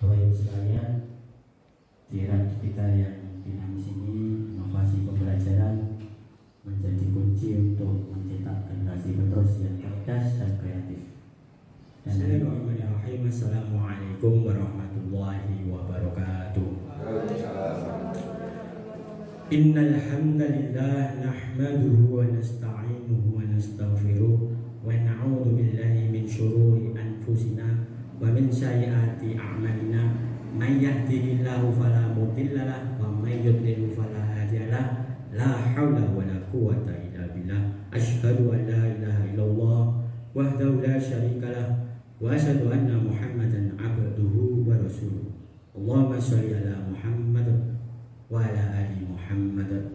Bapak Ibu sekalian, kiranya kita yang dinamis ini, inovasi pembelajaran menjadi kunci untuk mencetak generasi penerus yang cerdas dan kreatif. Bismillahirrahmanirrahim. Assalamualaikum warahmatullahi wabarakatuh. Innal hamdalillah nahmaduhu wa nasta'inuhu wa nastaghfiruh wa na'udzu billahi min syururi anfusina wa min sayyiati a'malina may yahdihillahu fala mudhillalah wa may yudlil fala hadiyalah la haula wa la quwwata illa billah asyhadu an la ilaha illallah wahdahu la syarikalah wa asyhadu anna muhammadan abduhu wa rasuluh. Allahumma shalli ala Muhammad wa ala ali Muhammad.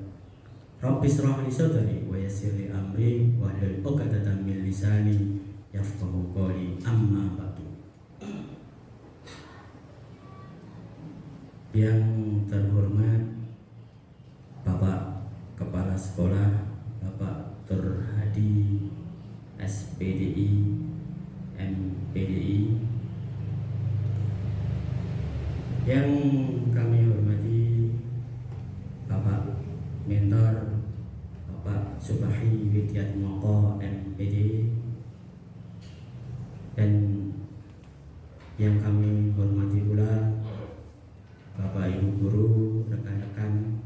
Rabbi shrah li sadri wa yassir li amri wa hlul 'uqdatam min lisani yafqahu qawli. Amma ba'du. Yang terhormat Bapak Kepala Sekolah, Bapak Dr. Hadi SPDI MPDI, yang kami hormati Bapak Mentor Bapak Subahi Widyatmoko MPD, dan yang kami hormati pula Bapak Ibu guru, rekan-rekan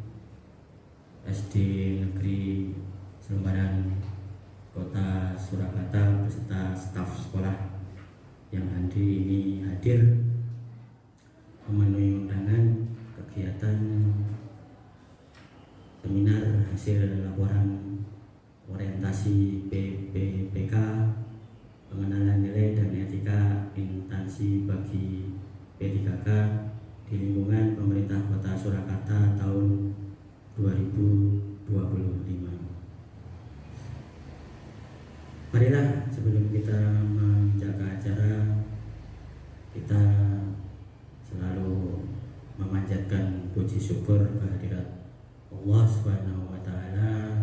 SD Negeri Selembaran Kota Surakarta beserta staf sekolah yang hadir memenuhi undangan kegiatan seminar hasil laporan orientasi PPPK, pengenalan nilai dan etika instansi bagi P3K di lingkungan pemerintah Kota Surakarta tahun 2025. Marilah sebelum kita menjaga acara, kita selalu memanjatkan puji syukur kehadirat Allah Subhanahu wa taala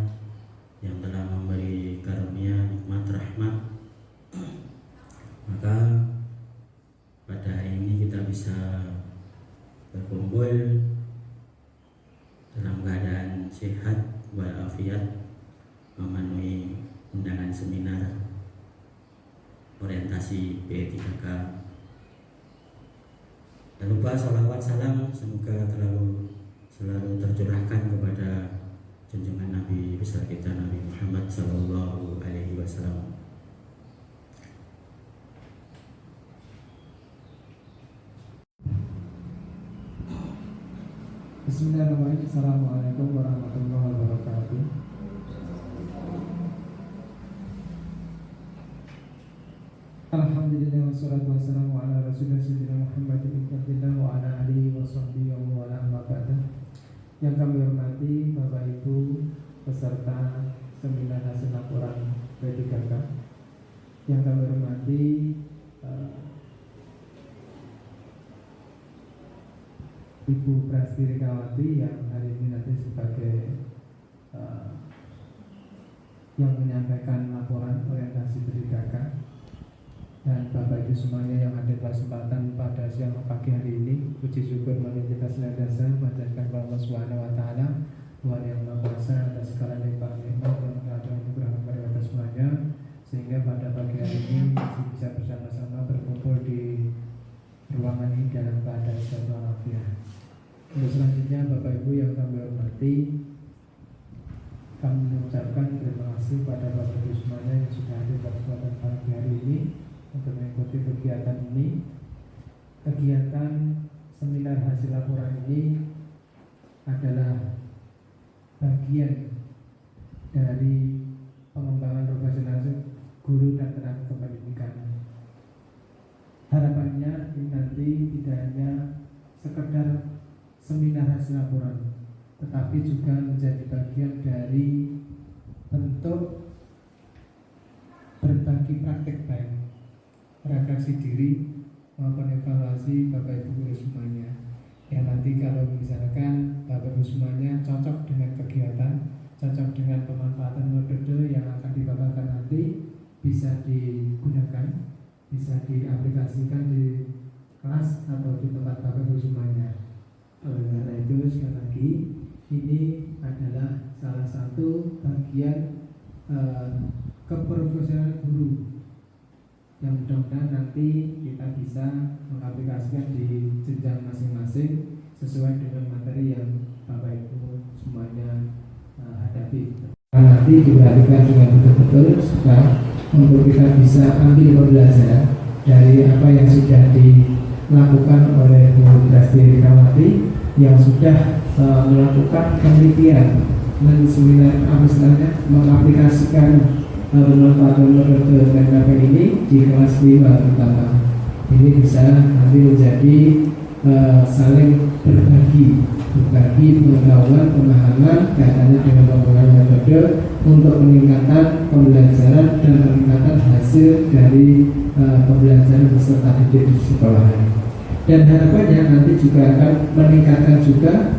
yang telah memberi karunia nikmat rahmat. Maka pada hari ini kita bisa berkumpul dalam keadaan sehat walafiat memenuhi undangan seminar orientasi P3K. Dan lupa salawat salam semoga selalu tercurahkan kepada junjungan Nabi besar kita Nabi Muhammad sallallahu alaihi wasallam. Bismillahirrahmanirrahim. Assalamualaikum warahmatullahi wabarakatuh. Alhamdulillah wassalatu wassalamu ala rasulillah sayyidina Muhammad ibn Abdillah wa ala alihi wa sahbihi wa ala amma ba'da. Yang kami hormati Bapak Ibu peserta seminar hasil laporan P3K, yang kami hormati Ibu Prasti Rekawati yang hari ini nanti sebagai yang menyampaikan laporan orientasi P3K, dan Bapak Ibu semuanya yang hadir kesempatan pada siang pagi hari ini. Puji syukur marilah kita senantiasa panjatkan kepada Allah Subhanahu wa taala, Tuhan yang Maha Kuasa atas segala nikmat yang ada anugerah kepada kita semuanya, sehingga pada pagi hari ini masih bisa bersama-sama berkumpul di ruangan ini dalam keadaan sehat walafiat. Untuk selanjutnya Bapak Ibu yang kami hormati, kami mengucapkan terima kasih pada Bapak Ibu semuanya yang sudah hadir pada kesempatan pagi hari ini untuk mengikuti kegiatan ini. Kegiatan seminar hasil laporan ini adalah bagian dari pengembangan profesional guru dan tenaga kependidikan. Harapannya ini nanti tidak hanya sekedar seminar hasil laporan, tetapi juga menjadi bagian dari bentuk berbagi praktek baik, refleksi diri maupun evaluasi Bapak Ibu guru semuanya. Yang nanti kalau misalkan Bapak Ibu semuanya cocok dengan kegiatan, cocok dengan pemanfaatan metode yang akan dibawakan nanti, bisa digunakan, bisa diaplikasikan di kelas atau di tempat Bapak Ibu semuanya. Oleh karena itu sekali lagi ini adalah salah satu bagian keprofesionalan guru yang mudah-mudahan nanti kita bisa mengaplikasikan di jenjang masing-masing sesuai dengan materi yang Bapak Ibu semuanya hadapi. Nanti diperhatikan dengan betul-betul supaya untuk kita bisa ambil pembelajaran dari apa yang sudah dilakukan oleh Bu Prastirikawati yang sudah melakukan penelitian mengaplikasikan pemanfaatan metode NKP ini di kelas 5 terutama. Ini bisa nanti menjadi saling berbagi pengetahuan, pemahaman kaitannya dengan penggunaan metode untuk peningkatan pembelajaran dan peningkatan hasil dari pembelajaran peserta didik di sekolah. Dan harapannya nanti juga akan meningkatkan juga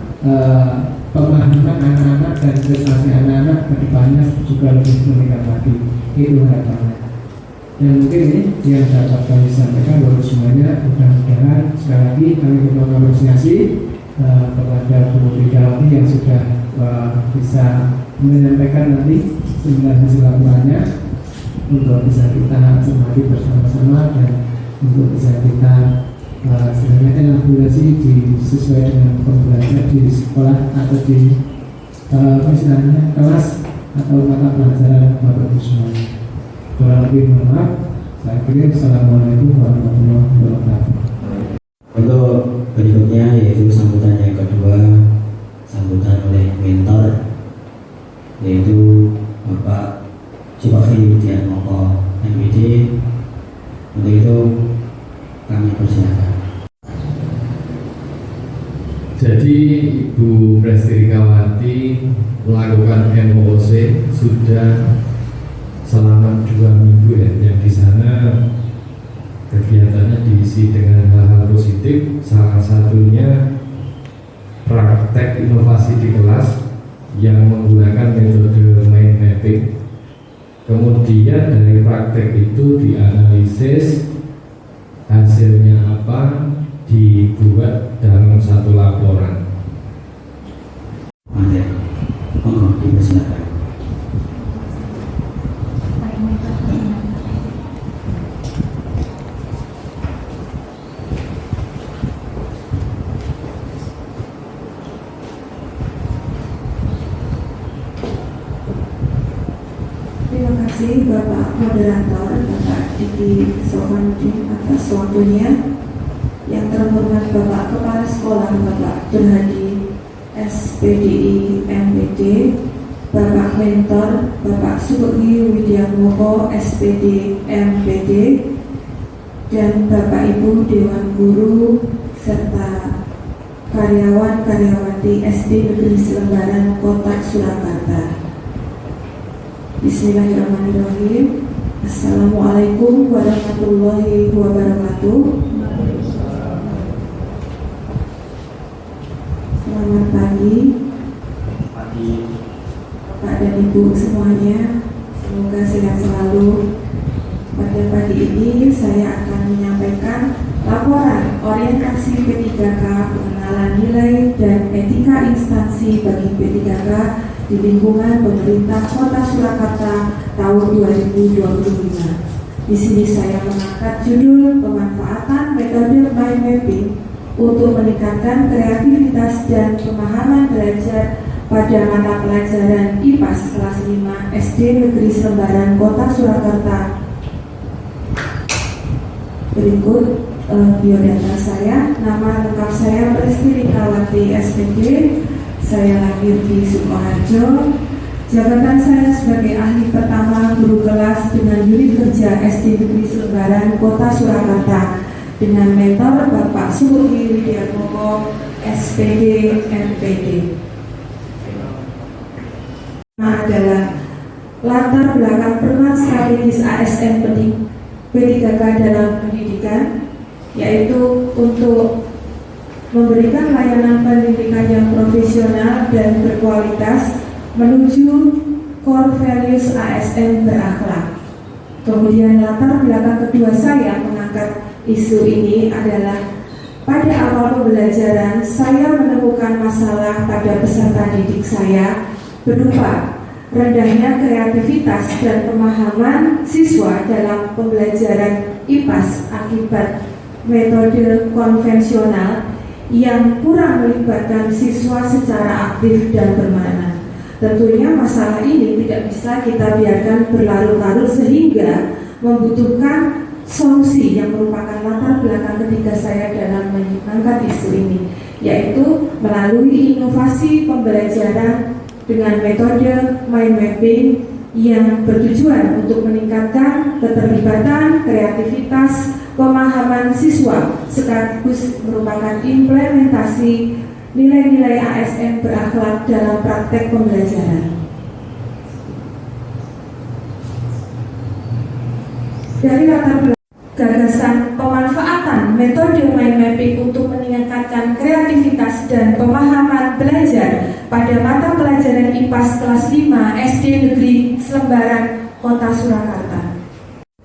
pemahaman anak-anak dan prestasi anak-anak ke depannya juga lebih meningkat lagi. Itu harapannya. Dan mungkin ini yang dapat kami sampaikan buat semuanya. Mudah-mudahan sekali lagi kami mengapresiasi kepada Bu Widawati yang sudah bisa menyampaikan nanti hasil laporannya untuk bisa kita cermati bersama-sama dan untuk bisa kita sebenarnya elaborasi sesuai dengan pembelajaran di sekolah atau di misalnya kelas atau mata pelajaran Bapak Ibu semuanya. Kurang lebih mohon maaf. Saya kira Assalamualaikum warahmatullahi wabarakatuh. Untuk berikutnya yaitu sambutan yang kedua, sambutan oleh mentor yaitu Bapak Subakhi Widiatmoko MPD. Untuk itu kami persilakan. Jadi Ibu Prastirikawati melakukan MOOC sudah selama 2 minggu ya, yang di sana kegiatannya diisi dengan hal-hal positif. Salah satunya praktek inovasi di kelas yang menggunakan metode mind mapping. Kemudian dari praktek itu dianalisis, hasilnya apa, dibuat dalam satu laporan. Mari, monggo dipersilakan. Terima kasih Bapak Moderator, Bapak Diki Sohanuddin atas waktunya. Yang terhormat Bapak Kepala Sekolah Bapak Durhadi SPDI MPD, Bapak Mentor Bapak Subakhi Widiatmoko SPD MPD, dan Bapak Ibu Dewan Guru serta karyawan-karyawati SD Negeri Selembaran Kota Surakarta. Bismillahirrahmanirrahim. Assalamualaikum warahmatullahi wabarakatuh. Selamat pagi Bapak dan Ibu semuanya. Semoga sehat selalu. Pada pagi ini saya akan menyampaikan laporan orientasi P3K pengenalan nilai dan etika instansi bagi P3K di lingkungan pemerintah Kota Surakarta tahun 2025. Di sini saya mengangkat judul pemanfaatan metode mind mapping untuk meningkatkan kreativitas dan pemahaman belajar pada mata pelajaran IPAS kelas 5 SD Negeri Selembaran Kota Surakarta. Berikut biodata saya. Nama lengkap saya Prastirikawati SPD. Saya lahir di Sukoharjo. Jabatan saya sebagai ahli pertama guru kelas dengan unit kerja SD Negeri Selembaran Kota Surakarta dengan mentor Bapak Subakhi Widiatmoko SPD MPD. Adalah latar belakang peran strategis ASN P3K dalam pendidikan, yaitu untuk memberikan layanan pendidikan yang profesional dan berkualitas menuju core values ASN berakhlak. Kemudian latar belakang kedua saya mengangkat isu ini adalah pada awal pembelajaran saya menemukan masalah pada peserta didik saya berupa rendahnya kreativitas dan pemahaman siswa dalam pembelajaran IPAS akibat metode konvensional yang kurang melibatkan siswa secara aktif dan bermakna. Tentunya masalah ini tidak bisa kita biarkan berlarut-larut sehingga membutuhkan solusi yang merupakan latar belakang ketika saya dalam mengangkat isu ini, yaitu melalui inovasi pembelajaran dengan metode mind mapping yang bertujuan untuk meningkatkan keterlibatan, kreativitas, pemahaman siswa sekaligus merupakan implementasi nilai-nilai ASN berakhlak dalam praktek pembelajaran. Dari latar belakang gagasan pemanfaatan metode mind mapping untuk meningkatkan kreativitas dan pemahaman belajar pada mata pelajaran IPAS kelas 5 SD Negeri Selembaran, Kota Surakarta,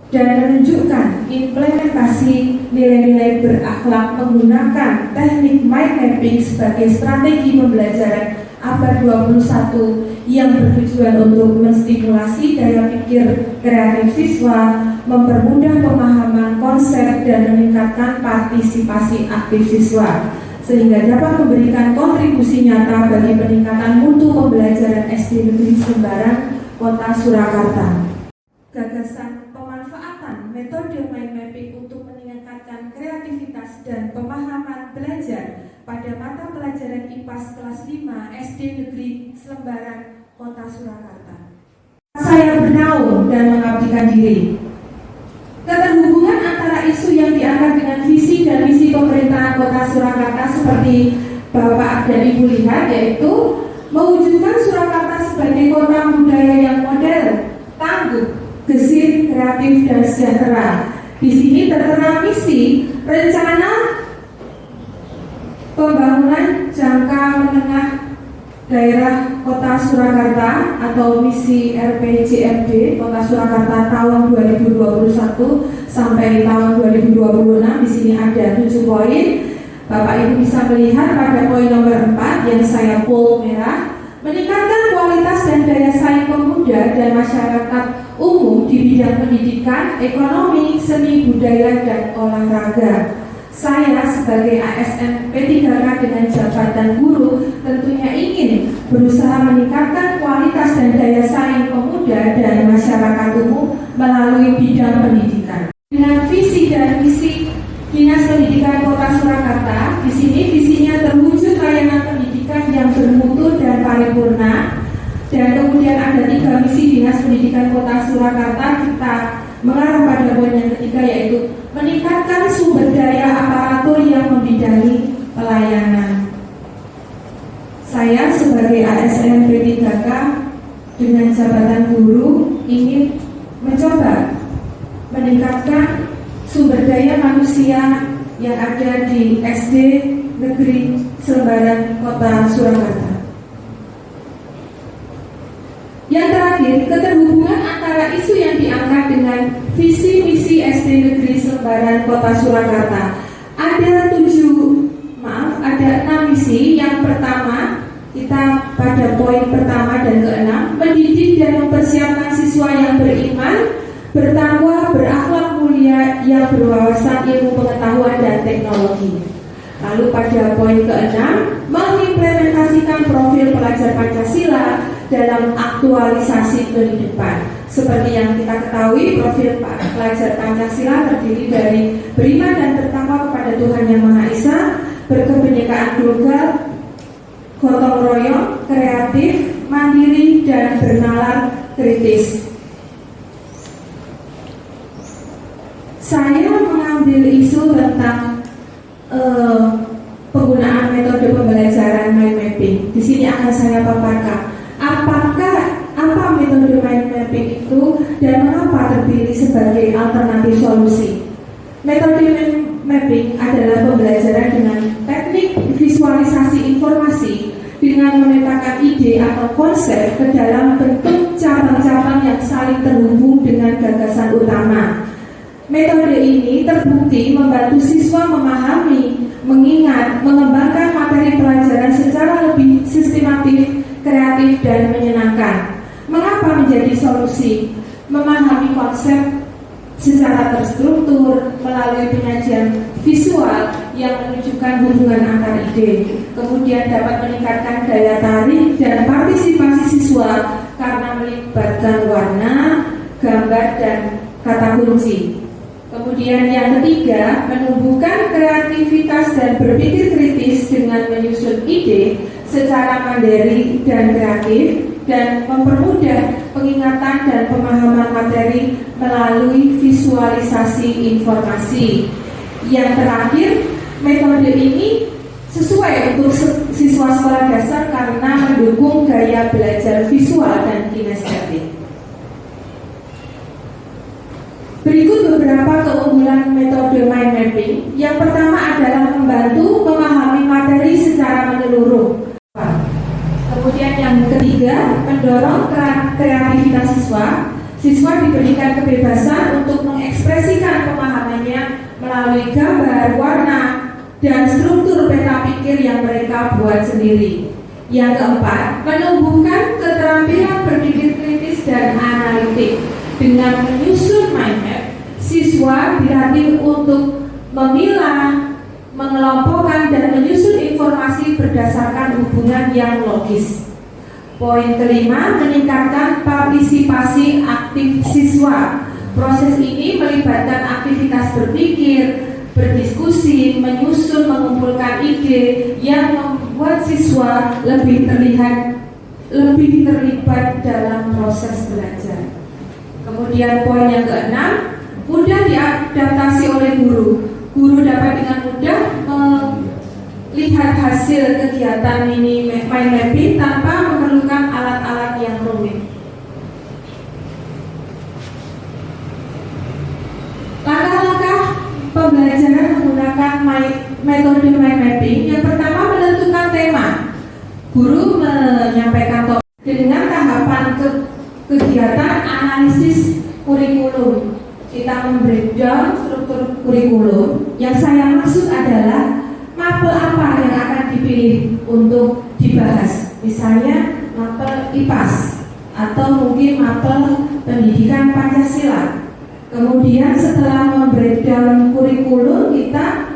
dan menunjukkan implementasi nilai-nilai berakhlak menggunakan teknik mind mapping sebagai strategi pembelajaran abad 21 yang bertujuan untuk menstimulasi daya pikir kreatif siswa, mempermudah pemahaman konsep dan meningkatkan partisipasi aktif siswa sehingga dapat memberikan kontribusi nyata bagi peningkatan mutu pembelajaran SD Negeri Selembaran, Kota Surakarta. Gagasan pemanfaatan metode mind mapping untuk meningkatkan kreativitas dan pemahaman belajar pada mata pelajaran IPAS kelas 5 SD Negeri Selembaran, Kota Surakarta. Saya bernaung dan mengabdikan diri. Keterhubungan antara isu yang diangkat dengan visi dan misi pemerintahan Kota Surakarta seperti Bapak dan Ibu lihat, yaitu mewujudkan Surakarta sebagai kota budaya yang modern, tangguh, gesit, kreatif, dan sejahtera. Di sini tertera misi rencana pembangunan jangka menengah daerah Kota Surakarta atau misi RPJMD Kota Surakarta tahun 2021 sampai tahun 2026. Di sini ada 7 poin. Bapak Ibu bisa melihat pada poin nomor 4 yang saya bold merah, meningkatkan kualitas dan daya saing pemuda dan masyarakat umum di bidang pendidikan, ekonomi, seni, budaya, dan olahraga. Saya sebagai ASN P3K dengan jabatan guru tentunya ingin berusaha meningkatkan kualitas dan daya saing pemuda dan masyarakat umum melalui bidang pendidikan. Dengan visi dan misi Dinas Pendidikan Kota Surakarta, di sini visinya terwujud layanan pendidikan yang bermutu dan paripurna. Dan kemudian ada 3 misi Dinas Pendidikan Kota Surakarta. Kita mengarah pada poin yang ketiga, yaitu meningkatkan sumber daya aparatur yang membidangi pelayanan. Saya sebagai ASN P3K dengan jabatan guru ingin mencoba meningkatkan sumber daya manusia yang ada di SD Negeri Selembaran, Kota Surakarta. Yang terakhir, keterhubungan antara isu yang diangkat dengan visi misi SD Negeri Selembaran, Kota Surakarta. Ada 6 misi. Yang pertama, kita pada poin pertama dan ke-6, mendidik dan mempersiapkan siswa yang beriman, bertakwa, berakhlak mulia, yang berwawasan ilmu pengetahuan dan teknologi. Lalu pada poin ke-6, mengimplementasikan profil pelajar Pancasila dalam aktualisasi kehidupan. Seperti yang kita ketahui, profil pelajar Pancasila terdiri dari beriman dan bertakwa kepada Tuhan Yang Maha Esa, berkebinekaan global, gotong royong, kreatif, mandiri, dan bernalar kritis. Saya mengambil isu tentang penggunaan metode pembelajaran mind mapping. Di sini akan saya paparkan apa metode mind mapping itu dan mengapa terpilih sebagai alternatif solusi. Metode mind mapping adalah pembelajaran dengan teknik visualisasi informasi dengan memetakan ide atau konsep ke dalam bentuk cabang-cabang yang saling terhubung dengan gagasan utama. Metode ini terbukti membantu siswa memahami, mengingat, mengembangkan materi pelajaran secara lebih sistematif, kreatif, dan menyenangkan. Mengapa menjadi solusi? Memahami konsep secara terstruktur melalui penyajian visual yang menunjukkan hubungan antar ide, kemudian dapat meningkatkan daya tarik dan partisipasi siswa karena melibatkan warna, gambar, dan kata kunci. Kemudian yang ketiga, menumbuhkan kreativitas dan berpikir kritis dengan menyusun ide secara mandiri dan kreatif, dan mempermudah pengingatan dan pemahaman materi melalui visualisasi informasi. Yang terakhir, metode ini sesuai untuk siswa sekolah dasar karena mendukung gaya belajar visual dan kinestetik. Berikut beberapa keunggulan metode mind mapping. Yang pertama adalah membantu memahami materi secara menyeluruh. Kemudian yang ketiga, mendorong kreativitas siswa. Siswa diberikan kebebasan untuk mengekspresikan pemahamannya melalui gambar, warna, dan struktur peta pikir yang mereka buat sendiri. Yang keempat, menumbuhkan keterampilan berpikir kritis dan analitik. Dengan menyusun mind map, siswa dilatih untuk memilah, mengelompokkan, dan menyusun informasi berdasarkan hubungan yang logis. Poin kelima, meningkatkan partisipasi aktif siswa. Proses ini melibatkan aktivitas berpikir, berdiskusi, menyusun, mengumpulkan ide yang membuat siswa lebih terlibat dalam proses belajar. Kemudian poin yang keenam, mudah diadaptasi oleh guru. Guru dapat dengan mudah melihat hasil kegiatan ini mind mapping tanpa memerlukan alat-alat yang rumit. Langkah-langkah pembelajaran menggunakan metode mind mapping. Yang pertama, menentukan tema. Guru menyampaikan topik dengan tahapan kegiatan analisis kurikulum. Kita membreakdown struktur kurikulum. Yang saya maksud adalah mapel apa yang akan dipilih untuk dibahas. Misalnya mapel IPAS atau mungkin mapel pendidikan Pancasila. Kemudian setelah membreakdown kurikulum, kita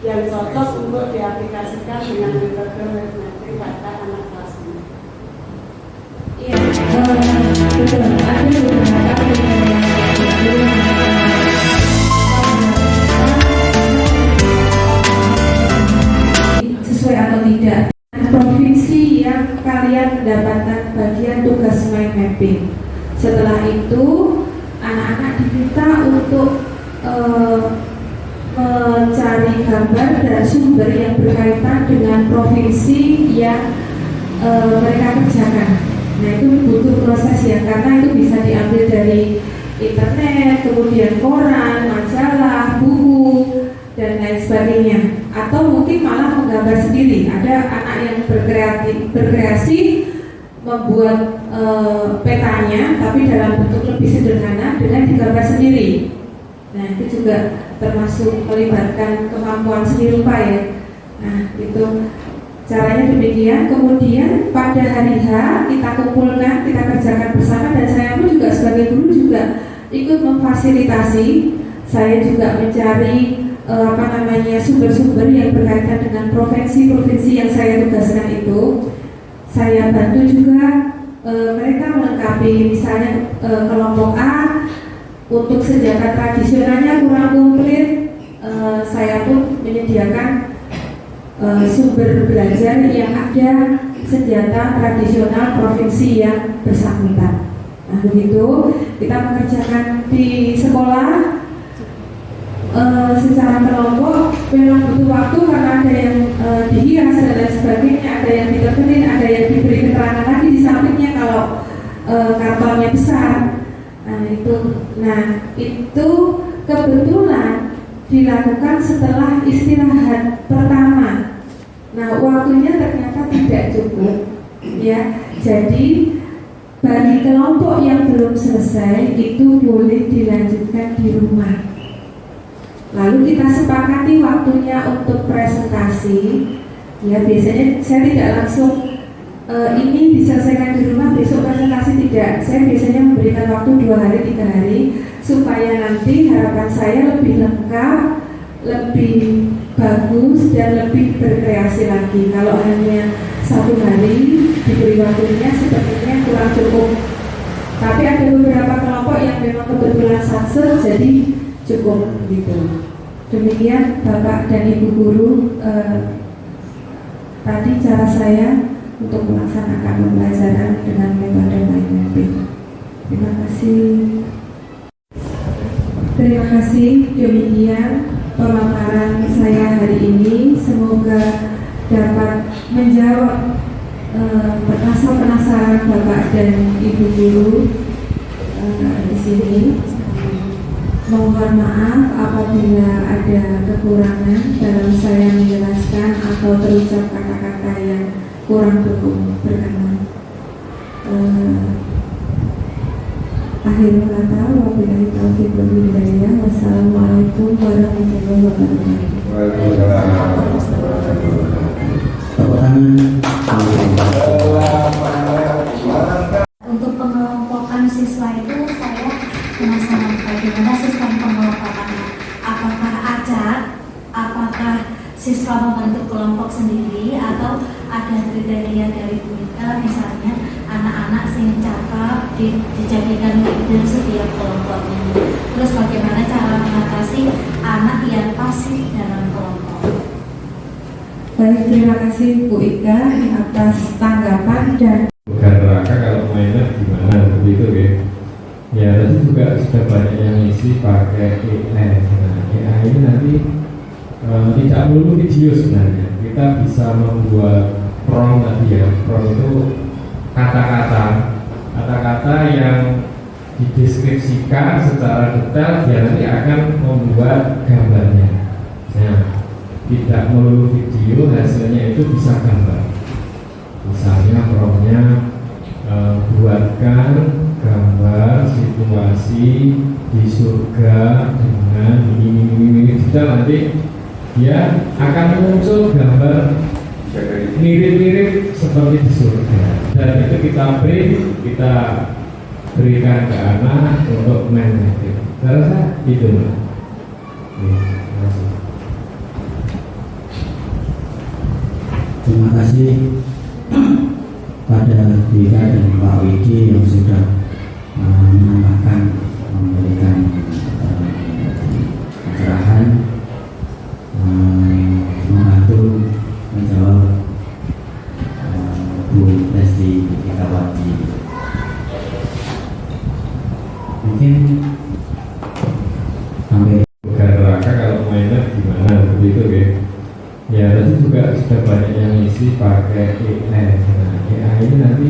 yang cocok untuk diaplikasikan dengan metode metrik pada anak kelas 6. Iya, betul. Ada beberapa sesuai atau tidak. Provinsi yang kalian mendapatkan bagian tugas mind mapping. Setelah itu, anak-anak diminta untuk mencari mencari gambar dan sumber yang berkaitan dengan provinsi yang mereka kerjakan. Nah, itu butuh proses ya, karena itu bisa diambil dari internet, kemudian koran, majalah, buku, dan lain sebagainya. Atau mungkin malah menggambar sendiri. Ada anak yang berkreasi membuat petanya, tapi dalam bentuk lebih sederhana dengan digambar sendiri. Nah, itu juga termasuk melibatkan kemampuan seni rupa ya. Nah, itu caranya demikian. Kemudian pada hari H kita kumpulkan, kita kerjakan bersama, dan saya pun juga sebagai guru juga ikut memfasilitasi. Saya juga mencari sumber-sumber yang berkaitan dengan provinsi-provinsi yang saya tugaskan itu. Saya bantu juga mereka melengkapi, misalnya kelompok A untuk senjata tradisionalnya kurang komplit, saya pun menyediakan sumber belajar yang ada senjata tradisional provinsi yang bersangkutan. Nah, begitu kita mengerjakan di sekolah secara kelompok. Memang butuh waktu karena ada yang dihias dan lain sebagainya, ada yang ditekenin, ada yang diberi keterangan lagi di sampingnya kalau kartonnya besar. Nah itu kebetulan dilakukan setelah istirahat pertama. Nah, waktunya ternyata tidak cukup ya. Jadi bagi kelompok yang belum selesai itu boleh dilanjutkan di rumah. Lalu kita sepakati waktunya untuk presentasi. Ya, biasanya saya tidak langsung ini diselesaikan di rumah, besok presentasi, tidak. Saya biasanya memberikan waktu 2 hari, 3 hari supaya nanti harapan saya lebih lengkap, lebih bagus, dan lebih berkreasi lagi. Kalau hanya 1 hari diberi waktunya sepertinya kurang cukup. Tapi ada beberapa kelompok yang memang kebetulan satser, jadi cukup gitu. Demikian Bapak dan Ibu guru, tadi cara saya untuk melaksanakan pembelajaran dengan metode mind mapping. Terima kasih. Terima kasih. Demikian pemaparan saya hari ini. Semoga dapat menjawab rasa penasaran Bapak dan Ibu guru di sini. Mohon maaf apabila ada kekurangan dalam saya menjelaskan atau terucap kata-kata yang kurang berkenan. Akhirul kata, wabillahi taufiq wal hidayah. Wassalamualaikum warahmatullahi wabarakatuh. Tepuk tangan. Untuk pengelompokan siswa itu saya penasaran bagaimana sistem pengelompokannya. Apakah acak, apakah siswa membentuk kelompok sendiri, atau ada kriteria dari Bu Rita, misalnya anak-anak yang cakep dijadikan leader setiap kelompoknya. Terus bagaimana cara mengatasi anak yang pasif dalam kelompok? Baik, terima kasih Bu Ika atas tanggapan dan bukan neraka kalau mainnya gimana begitu ya. Ya, tadi juga sudah banyak yang isi pakai AI. Nah, AI ini nanti tidak melulu video sebenarnya. Kita bisa membuat prompt tadi ya. Prompt itu kata-kata yang dideskripsikan secara detail, dia nanti akan membuat gambarnya. Nah, tidak melulu video, hasilnya itu bisa gambar. Misalnya promptnya buatkan gambar situasi di surga dengan ini kita nanti dia akan muncul gambar mirip-mirip seperti di surga, dan itu kita berikan ke anak untuk main mapping. Saya rasa itu Mbak. Terima kasih pada Bika dan Pak Widi yang sudah menambahkan, memberikan pencerahan, membantu menjawab Bu Lesti Ikawati. Mungkin sampai bukan neraka kalau mainnya gimana begitu Ya tadi juga sudah banyak yang isi pakai AI. Nah, AI ini nanti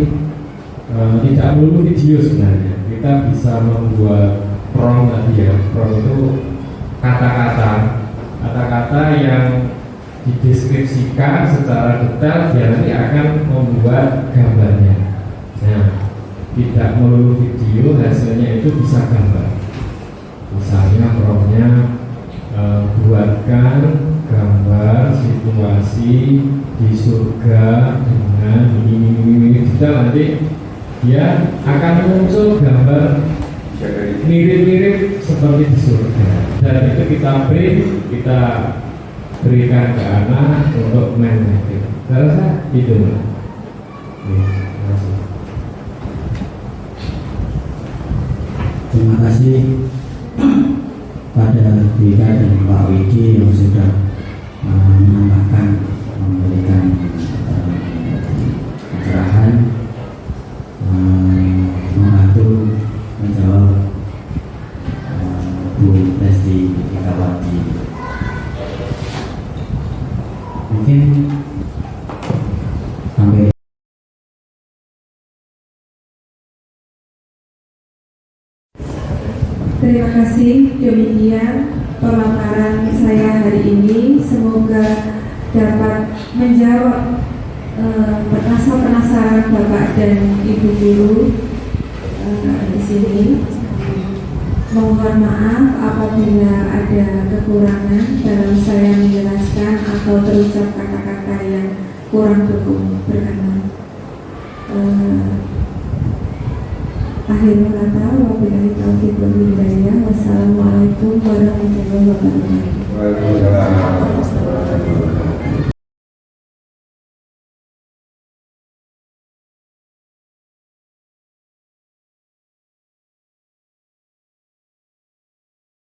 tidak melulu video sebenarnya. Kita bisa membuat prompt tadi ya. Prompt itu kata-kata yang dideskripsikan secara detail, dia nanti akan membuat gambarnya. Nah, tidak melulu video, hasilnya itu bisa gambar. Misalnya promptnya buatkan gambar situasi di surga dengan ini kita nanti dia akan muncul gambar mirip-mirip seperti di surga, dan itu kita print, kita berikan ke anak untuk main itu. Saya rasa itu. Terima kasih pada Dika dan Pak Widi yang sudah menambahkan, memberikan pencerahan, membantu menjawab Bu Lesti Megawati. Mungkin sampai Terima kasih, demikian pemaparan saya hari ini. Semoga dapat menjawab rasa penasaran Bapak dan Ibu guru di sini. Mohon maaf apabila ada kekurangan dalam saya menjelaskan atau terucap kata-kata yang kurang berkenan. Akhirul kata, wabillahi taufiq wal hidayah. Wassalamualaikum warahmatullahi wabarakatuh. Waalaikumsalam warahmatullahi wabarakatuh.